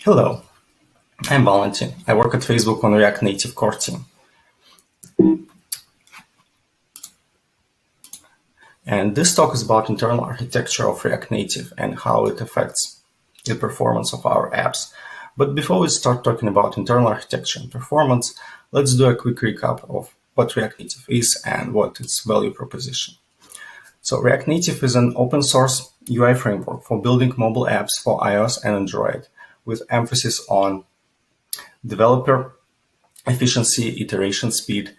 Hello, I'm Valentin. I work at Facebook on React Native core team. And this talk is about internal architecture of React Native and how it affects the performance of our apps. But before we start talking about internal architecture and performance, let's do a quick recap of what React Native is and what its value proposition. So React Native is an open source UI framework for building mobile apps for iOS and Android, with emphasis on developer efficiency, iteration speed,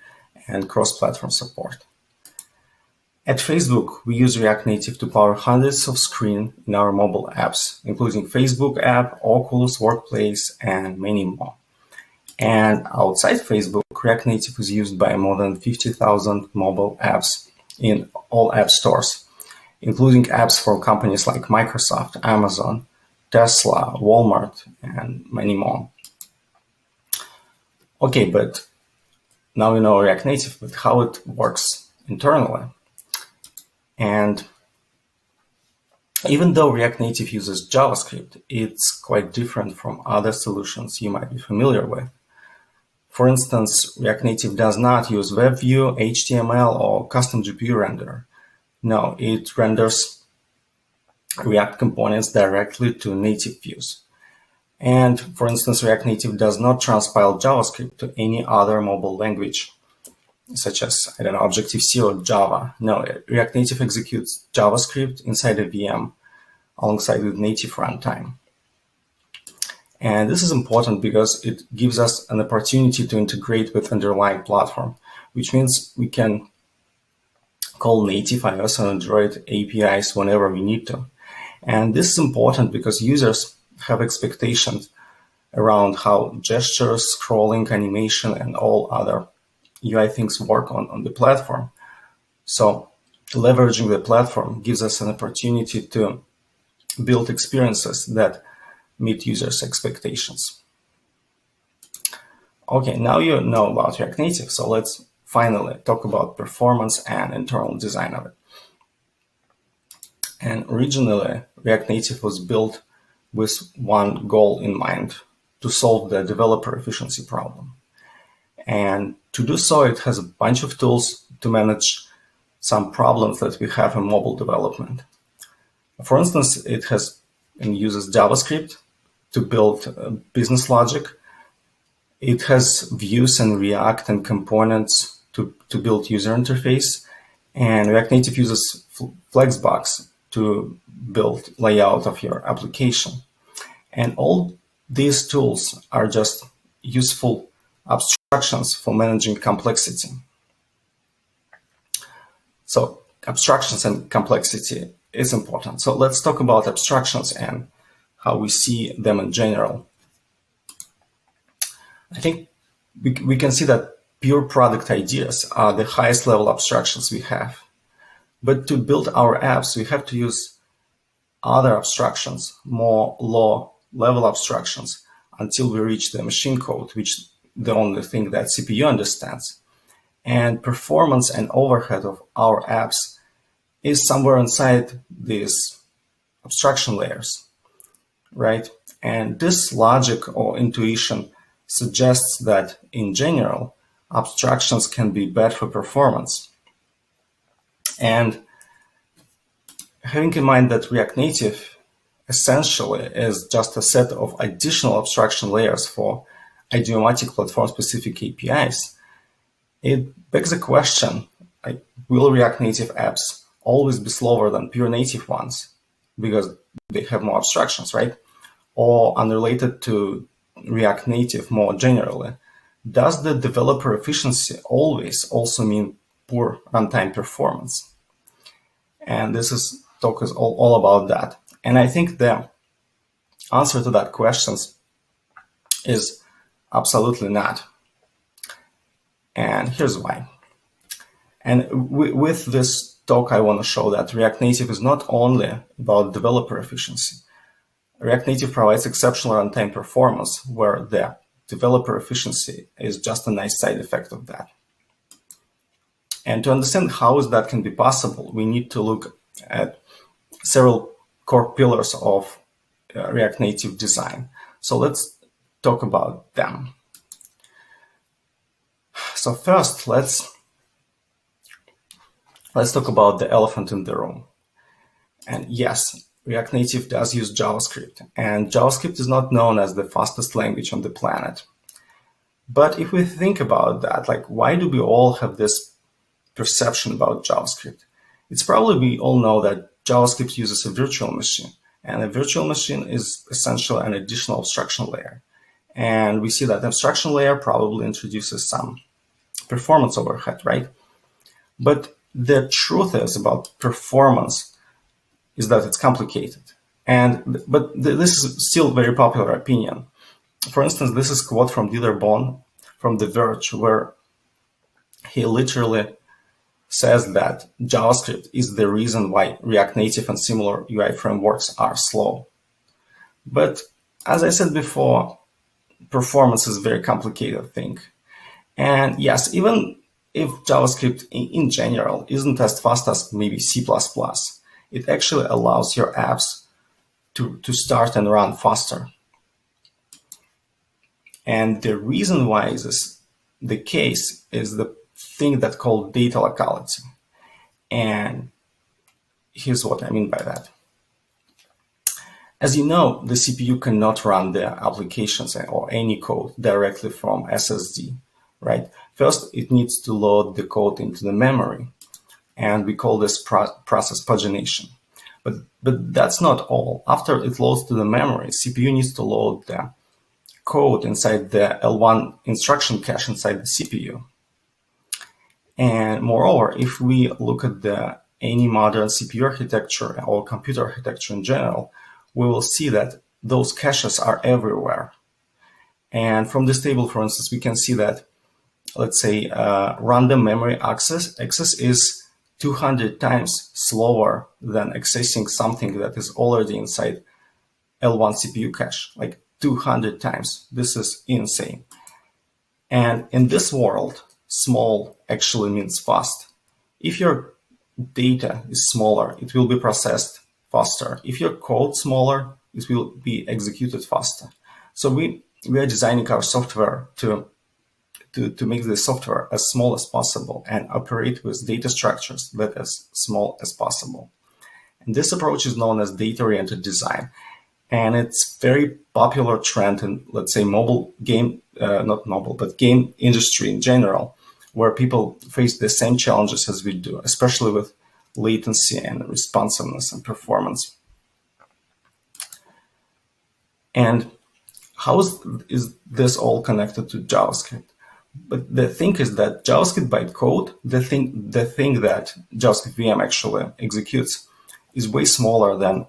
and cross-platform support. At Facebook, we use React Native to power hundreds of screens in our mobile apps, including Facebook app, Oculus, Workplace, and many more. And outside Facebook, React Native is used by more than 50,000 mobile apps in all app stores, including apps for companies like Microsoft, Amazon, Tesla, Walmart, and many more. Okay, but now we know React Native, but how it works internally. And even though React Native uses JavaScript, it's quite different from other solutions you might be familiar with. For instance, React Native does not use WebView, HTML, or custom GPU renderer. No, it renders React components directly to native views. And for instance, React Native does not transpile JavaScript to any other mobile language, such as, Objective-C or Java. No, React Native executes JavaScript inside a VM alongside with native runtime. And this is important because it gives us an opportunity to integrate with underlying platform, which means we can call native iOS and Android APIs whenever we need to. And this is important because users have expectations around how gestures, scrolling, animation, and all other UI things work on the platform. So leveraging the platform gives us an opportunity to build experiences that meet users' expectations. Okay, now you know about React Native, so let's finally talk about performance and internal design of it. And originally, React Native was built with one goal in mind: to solve the developer efficiency problem. And to do so, it has a bunch of tools to manage some problems that we have in mobile development. For instance, it has and uses JavaScript to build business logic. It has views and React and components to build user interface. And React Native uses Flexbox to build layout of your application. And all these tools are just useful abstractions for managing complexity. So abstractions and complexity is important. So let's talk about abstractions and how we see them in general. I think we can see that pure product ideas are the highest level abstractions we have. But to build our apps, we have to use other abstractions, more low-level abstractions, until we reach the machine code, which is the only thing that CPU understands. And performance and overhead of our apps is somewhere inside these abstraction layers, right? And this logic or intuition suggests that, in general, abstractions can be bad for performance. And having in mind that React Native essentially is just a set of additional abstraction layers for idiomatic platform-specific APIs, it begs the question, like, will React Native apps always be slower than pure native ones because they have more abstractions, right? Or unrelated to React Native more generally, does the developer efficiency always also mean poor runtime performance? And this talk is all about that. And I think the answer to that question is absolutely not. And here's why. And with this talk, I want to show that React Native is not only about developer efficiency. React Native provides exceptional runtime performance, where the developer efficiency is just a nice side effect of that. And to understand how that can be possible, we need to look at several core pillars of React Native design. So let's talk about them. So first, let's talk about the elephant in the room. And yes, React Native does use JavaScript, and JavaScript is not known as the fastest language on the planet. But if we think about that, like, why do we all have this perception about JavaScript? It's probably we all know that JavaScript uses a virtual machine, and a virtual machine is essentially an additional abstraction layer. And we see that abstraction layer probably introduces some performance overhead, right? But the truth is about performance is that it's complicated. But this is still a very popular opinion. For instance, this is a quote from Dieter Bohn from The Verge, where he literally says that JavaScript is the reason why React Native and similar UI frameworks are slow. But as I said before, performance is a very complicated thing. And yes, even if JavaScript in general isn't as fast as maybe C++, it actually allows your apps to start and run faster. And the reason why this is the case is the thing that's called data locality. And here's what I mean by that. As you know, the CPU cannot run the applications or any code directly from SSD, right? First, it needs to load the code into the memory, and we call this process pagination. But that's not all. After it loads to the memory, CPU needs to load the code inside the L1 instruction cache inside the CPU. And moreover, if we look at any modern CPU architecture or computer architecture in general, we will see that those caches are everywhere. And from this table, for instance, we can see that, let's say, random memory access is 200 times slower than accessing something that is already inside L1 CPU cache, like 200 times. This is insane. And in this world, small actually means fast. If your data is smaller, it will be processed faster. If your code smaller, it will be executed faster. So we are designing our software to make the software as small as possible and operate with data structures that as small as possible. And this approach is known as data-oriented design. And it's very popular trend in, let's say, game industry in general, where people face the same challenges as we do, especially with latency and responsiveness and performance. And how is this all connected to JavaScript? But the thing is that JavaScript bytecode, the thing that JavaScript VM actually executes, is way smaller than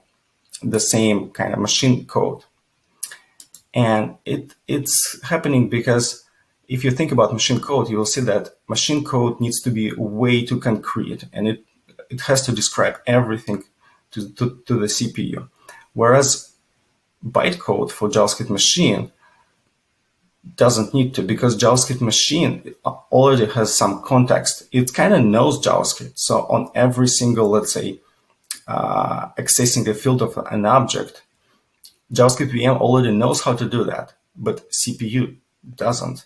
the same kind of machine code. And it's happening because if you think about machine code, you will see that machine code needs to be way too concrete, and it has to describe everything to the CPU. Whereas bytecode for JavaScript machine doesn't need to, because JavaScript machine already has some context. It kind of knows JavaScript. So on every single, let's say, accessing a field of an object, JavaScript VM already knows how to do that, but CPU doesn't.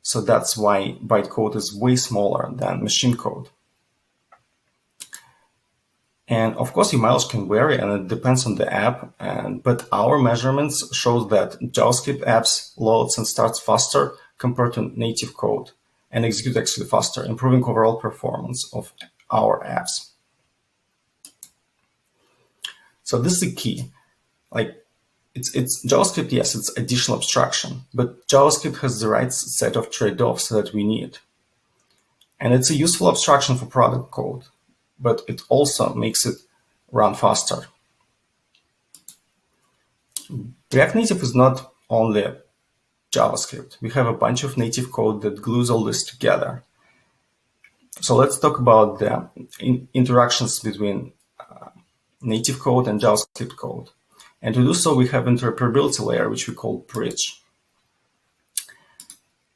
So that's why bytecode is way smaller than machine code. And of course, your mileage can vary, and it depends on the app. But our measurements shows that JavaScript apps loads and starts faster compared to native code, and execute actually faster, improving overall performance of our apps. So this is the key. Like, it's JavaScript, yes, it's additional abstraction, but JavaScript has the right set of trade-offs that we need. And it's a useful abstraction for product code, but it also makes it run faster. React Native is not only JavaScript. We have a bunch of native code that glues all this together. So let's talk about the interactions between native code and JavaScript code. And to do so, we have interoperability layer, which we call bridge.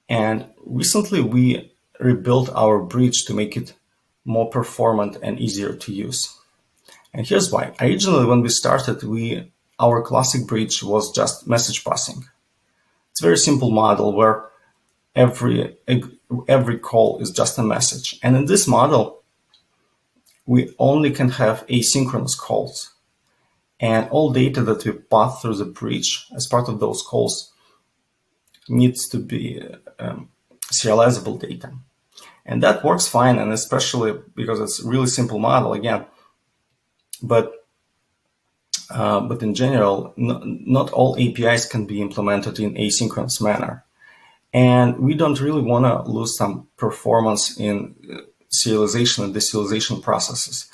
And recently, we rebuilt our bridge to make it more performant and easier to use. And here's why. Originally, when we started, our classic bridge was just message passing. It's a very simple model where every call is just a message. And in this model, we only can have asynchronous calls. And all data that we pass through the bridge as part of those calls needs to be serializable data. And that works fine, and especially because it's a really simple model again. But in general, not all APIs can be implemented in asynchronous manner. And we don't really want to lose some performance in serialization and deserialization processes.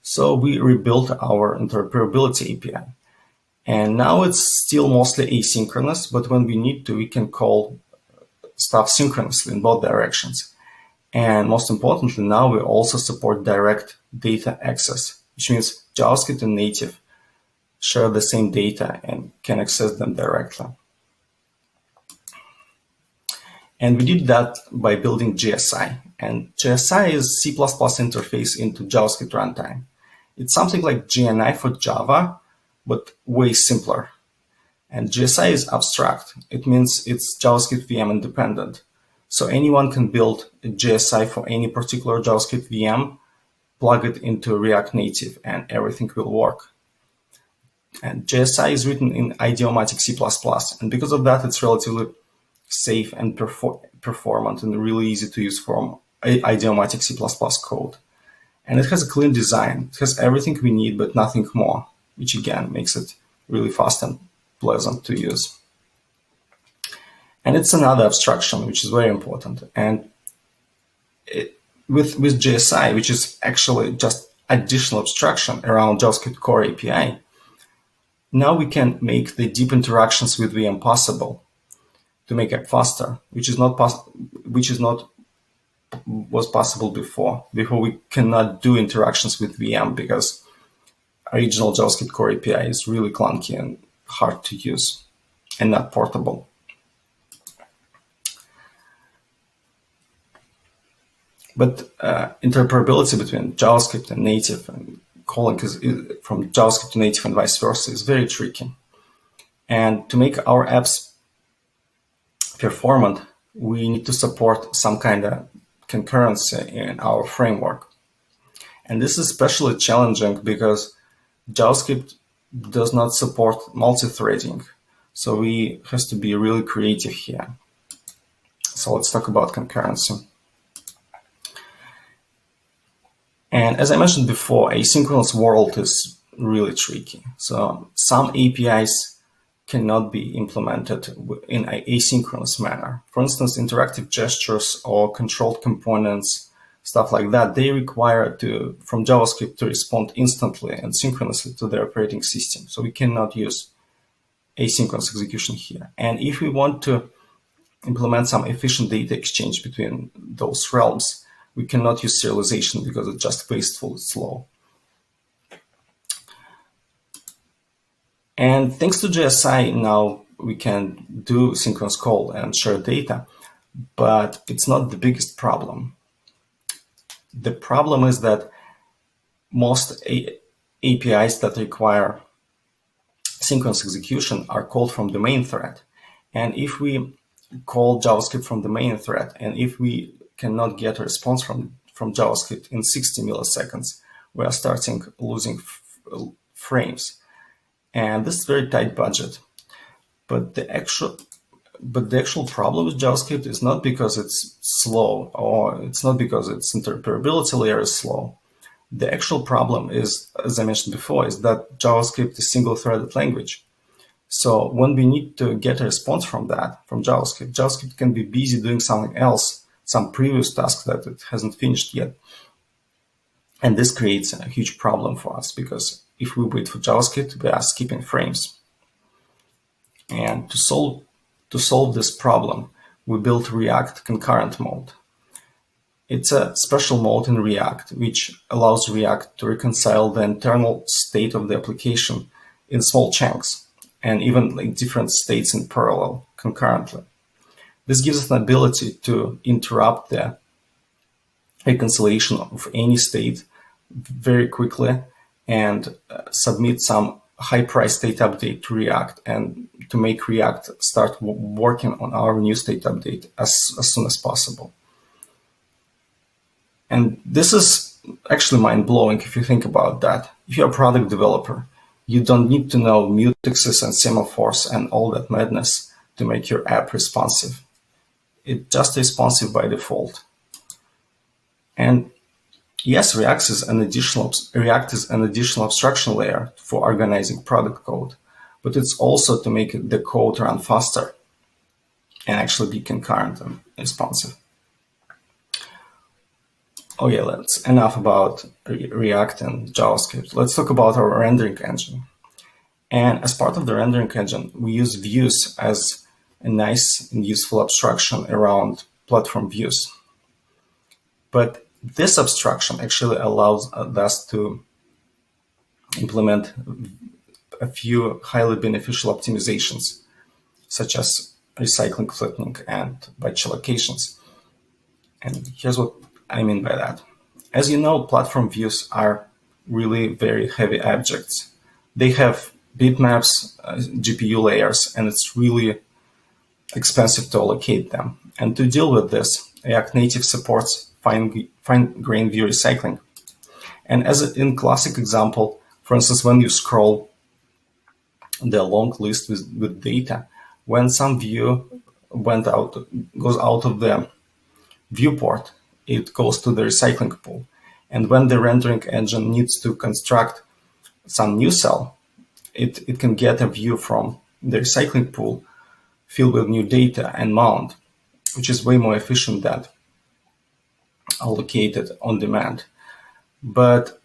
So we rebuilt our interoperability API. And now it's still mostly asynchronous, but when we need to, we can call stuff synchronously in both directions. And most importantly, now we also support direct data access, which means JavaScript and native share the same data and can access them directly. And we did that by building GSI. And GSI is C++ interface into JavaScript runtime. It's something like GNI for Java, but way simpler. And GSI is abstract. It means it's JavaScript VM independent. So anyone can build a GSI for any particular JavaScript VM, plug it into React Native, and everything will work. And GSI is written in idiomatic C++. And because of that, it's relatively safe and performant and really easy to use from idiomatic C++ code. And it has a clean design. It has everything we need, but nothing more, which again makes it really fast and pleasant to use. And it's another abstraction, which is very important. And with GSI, which is actually just additional abstraction around JavaScript core API, now we can make the deep interactions with VM possible to make it faster, which was possible before. Before we cannot do interactions with VM because original JavaScript core API is really clunky and hard to use and not portable. But interoperability between JavaScript and native and calling from JavaScript to native and vice versa is very tricky. And to make our apps performant, we need to support some kind of concurrency in our framework. And this is especially challenging because JavaScript does not support multi-threading. So we have to be really creative here. So let's talk about concurrency. And as I mentioned before, asynchronous world is really tricky. So some APIs cannot be implemented in an asynchronous manner. For instance, interactive gestures or controlled components, stuff like that, they require from JavaScript to respond instantly and synchronously to the operating system. So we cannot use asynchronous execution here. And if we want to implement some efficient data exchange between those realms, we cannot use serialization because it's just wasteful, it's slow. And thanks to GSI, now we can do synchronous call and share data, but it's not the biggest problem. The problem is that most APIs that require synchronous execution are called from the main thread. And if we call JavaScript from the main thread, and if we cannot get a response from JavaScript in 60 milliseconds, we are starting losing frames. And this is very tight budget. But the actual problem with JavaScript is not because it's slow, or it's not because its interoperability layer is slow. The actual problem is, as I mentioned before, is that JavaScript is single-threaded language. So when we need to get a response from JavaScript, JavaScript can be busy doing something else, some previous task that it hasn't finished yet. And this creates a huge problem for us because if we wait for JavaScript, we are skipping frames. And to solve this problem, we built React concurrent mode. It's a special mode in React, which allows React to reconcile the internal state of the application in small chunks and even like different states in parallel concurrently. This gives us an ability to interrupt the reconciliation of any state very quickly and submit some high-price state update to React and to make React start working on our new state update as soon as possible. And this is actually mind-blowing if you think about that. If you're a product developer, you don't need to know mutexes and semaphores and all that madness to make your app responsive. It's just responsive by default. And yes, React is an additional abstraction layer for organizing product code, but it's also to make the code run faster and actually be concurrent and responsive. Oh yeah, that's enough about React and JavaScript. Let's talk about our rendering engine. And as part of the rendering engine, we use views as a nice and useful abstraction around platform views. But this abstraction actually allows us to implement a few highly beneficial optimizations, such as recycling, flattening, and batch allocations. And here's what I mean by that. As you know, platform views are really very heavy objects. They have bitmaps, GPU layers, and it's really expensive to allocate them. And to deal with this, React Native supports fine-grained view recycling. And as in classic example, for instance, when you scroll the long list with data, when some view goes out of the viewport, it goes to the recycling pool. And when the rendering engine needs to construct some new cell, it can get a view from the recycling pool filled with new data and mount, which is way more efficient than allocated on demand. But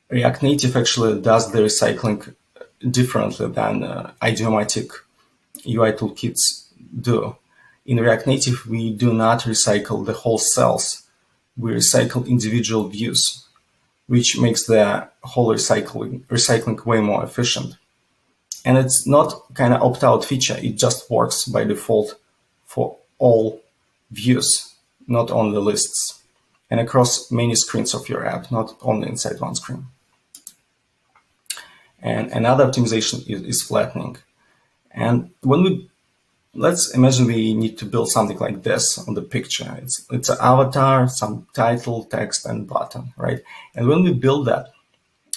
React Native actually does the recycling differently than idiomatic UI toolkits do. In React Native, we do not recycle the whole cells. We recycle individual views, which makes the whole recycling way more efficient. And it's not kind of opt-out feature. It just works by default for all views, not only lists, and across many screens of your app, not only inside one screen. And another optimization is flattening. And let's imagine we need to build something like this on the picture. It's an avatar, some title, text, and button, right? And when we build that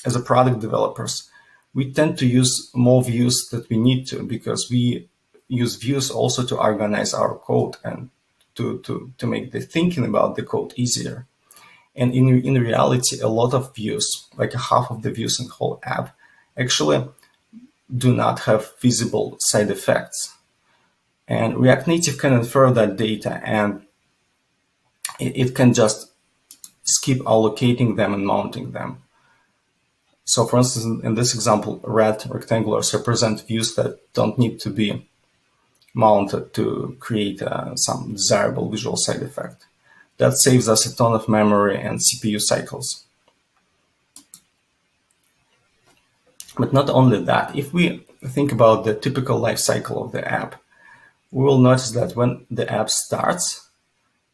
as a product developers, we tend to use more views that we need to, because we use views also to organize our code and to make the thinking about the code easier. And in reality, a lot of views, like half of the views in the whole app, actually do not have visible side effects. And React Native can infer that data, and it can just skip allocating them and mounting them. So for instance, in this example, red rectangulars represent views that don't need to be mounted to create some desirable visual side effect. That saves us a ton of memory and CPU cycles. But not only that, if we think about the typical life cycle of the app, we will notice that when the app starts,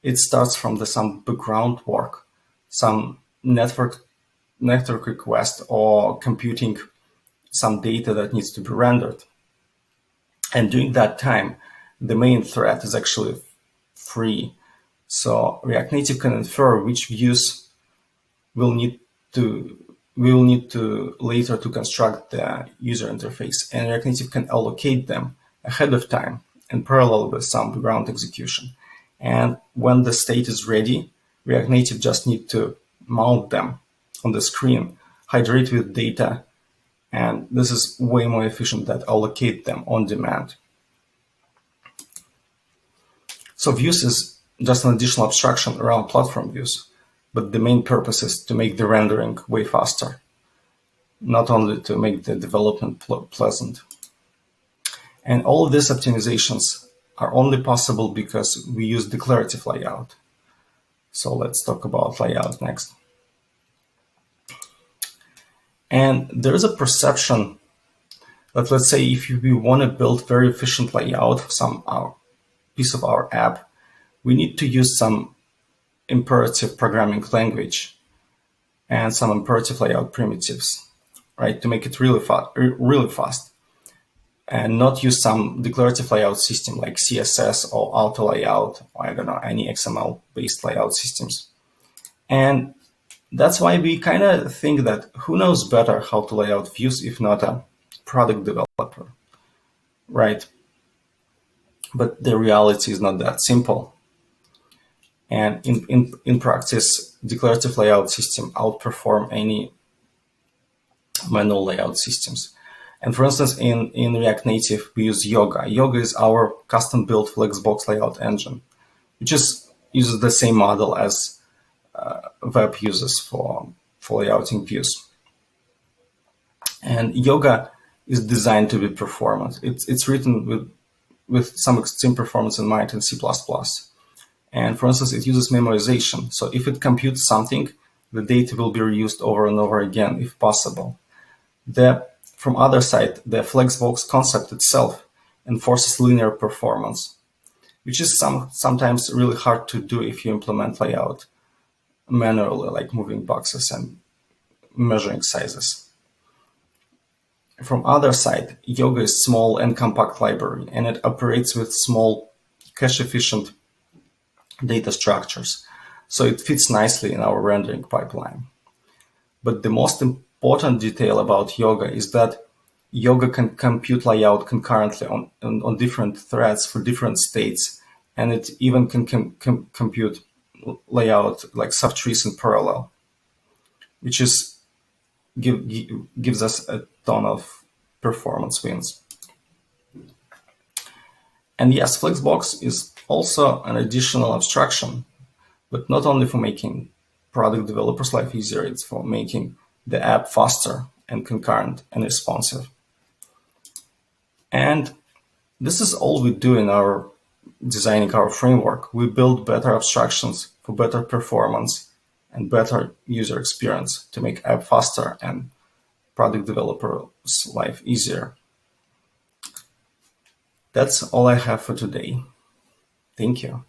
it starts from some background work, some network request, or computing some data that needs to be rendered. And during that time, the main thread is actually free. So React Native can infer which views we will need to later to construct the user interface, and React Native can allocate them ahead of time in parallel with some background execution. And when the state is ready, React Native just need to mount them on the screen, hydrate with data, and this is way more efficient than allocate them on demand. So views is just an additional abstraction around platform views, but the main purpose is to make the rendering way faster, not only to make the development pleasant. And all of these optimizations are only possible because we use declarative layout. So let's talk about layout next. And there is a perception that, let's say, if we want to build very efficient layout for some piece of our app, we need to use some imperative programming language and some imperative layout primitives, right? To make it really fast, and not use some declarative layout system like CSS or auto layout, or I don't know, any XML based layout systems. And that's why we kind of think that who knows better how to lay out views if not a product developer, right? But the reality is not that simple. And in practice, declarative layout system outperform any manual layout systems. And for instance, in React Native, we use Yoga. Yoga is our custom-built Flexbox layout engine, which uses the same model as web uses for layouting views. And Yoga is designed to be performant. It's written with some extreme performance in mind in C++. And for instance, it uses memorization. So if it computes something, the data will be reused over and over again if possible. From other side, the Flexbox concept itself enforces linear performance, which is sometimes really hard to do if you implement layout manually, like moving boxes and measuring sizes. From other side, Yoga is small and compact library, and it operates with small cache-efficient data structures, so it fits nicely in our rendering pipeline. But the most important detail about Yoga is that Yoga can compute layout concurrently on different threads for different states, and it even can compute layout like subtrees in parallel, which gives us a ton of performance wins. And yes, Flexbox is also an additional abstraction, but not only for making product developers' life easier, it's for making the app faster and concurrent and responsive. And this is all we do in our designing our framework. We build better abstractions for better performance and better user experience to make app faster and product developers' life easier. That's all I have for today. Thank you.